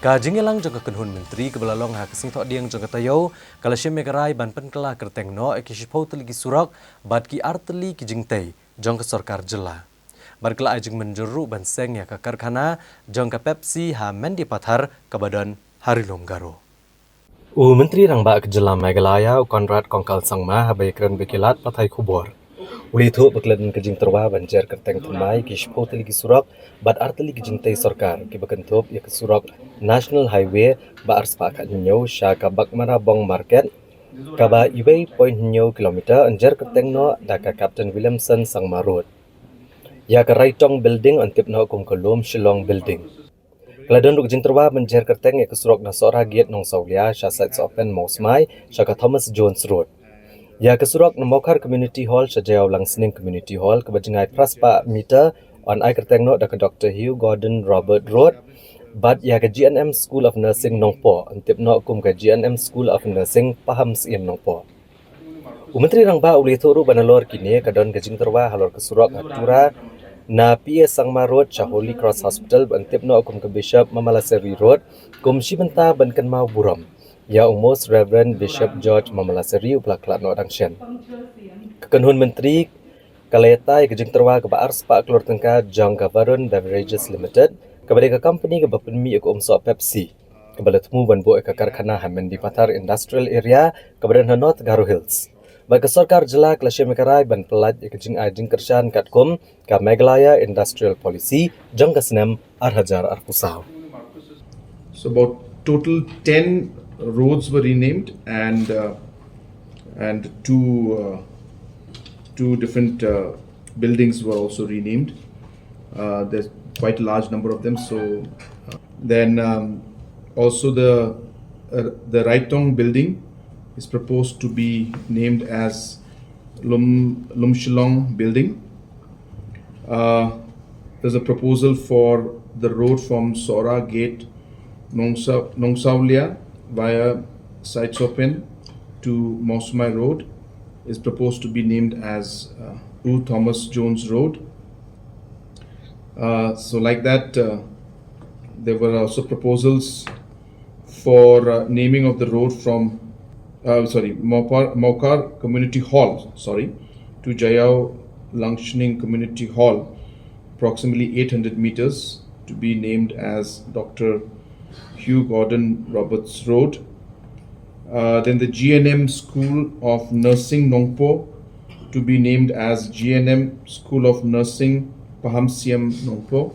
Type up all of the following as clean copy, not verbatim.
Ka jingelang jangka kenhun menteri kebelalong ha kesing thok diang jangka tayo kalasya Meghalaya ban pynkylla kyrteng no ekishipau tylli surok bat ki artli ki jingtei jangka sorkar jylla. Barkala ajeng menjeru ban seng ya ka karkhana jangka Pepsi ha Mendipathar kabadan harilom garo. Menteri rangba ke jylla Meghalaya Konrad kongkal sangma habai keren bekilat pathai kubor. Uli thu beklen ke jing terwa banjer kyrteng thamai ki shipau tylli surok bat artli ki jingtei sorkar ki bekentup ya ke surok National Highway ba arspa ka nyau sha ka bakmara bong market ka ba iwei point nyau kilometer anjer kyrteng no da ka Captain Williamson sangma road. Ya ka raitong building antip no kum kolom shillong building. Keladon duk jing terwa banjer kyrteng ya ke surok na sora gate nong saulia sha sites open mausmai sha ka Thomas Jones road. Ya ke surok na Mokar Community Hall sajau langsning Community Hall ke bajengai praspa meter on ai kyrteng no da ke Dr. Hugh Gordon Robert Road. But ya ke GNM School of Nursing Nongpo antip no kum ke GNM School of Nursing paham siem Nongpo. Menteri rangba uli turu banalor kini kadon ke jing terwa halor ke surok atura na PA Sangma Road cha Holy Cross Hospital antip no kum ke Bishop Mamalasari Road kum shibenta ban kenmau buram. Ya Most Reverend Bishop George Mamalasari uplaklat no dangsyen. Kekenhun menteri kaleta ke jing terwa ke baar spa klor tengka Jangka Varun Beverages Limited kepada ke company ke berpenmi ke umso Pepsi kepada temu banbo ke karkhana Mendipathar Industrial Area kepada North Garo Hills. Bagi sorkar jylla kelasya Meghalaya ban pelat ke jing ajing kershan katkum ke Meghalaya Industrial Policy jangka senem arhajar arpusau. So about total 10 roads were renamed and two different buildings were also renamed. There's quite a large number of them. So then also the Raitong building is proposed to be named as Lumshilong building. There's a proposal for the road from Sora Gate Nongsaulia via Sites Open to Mosmai Road is proposed to be named as Thomas Jones Road. So like that, there were also proposals for naming of the road from Mokar Community Hall, to Jayau Langsning Community Hall, approximately 800 meters, to be named as Dr. Hugh Gordon Roberts Road. Then the GNM School of Nursing Nongpo to be named as GNM School of Nursing Pahamsiam Nongpo.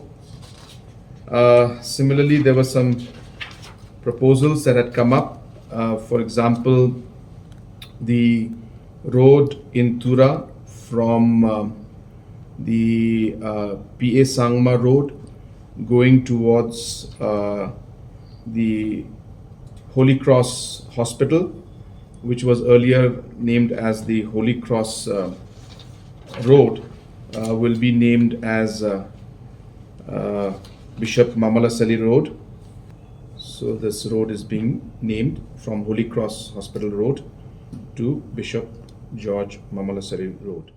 Similarly, there were some proposals that had come up. For example, the road in Tura from the PA Sangma Road going towards the Holy Cross Hospital, which was earlier named as the Holy Cross Road, will be named as Bishop Mamalasari Road. So this road is being named from Holy Cross Hospital Road to Bishop George Mamalasari Road.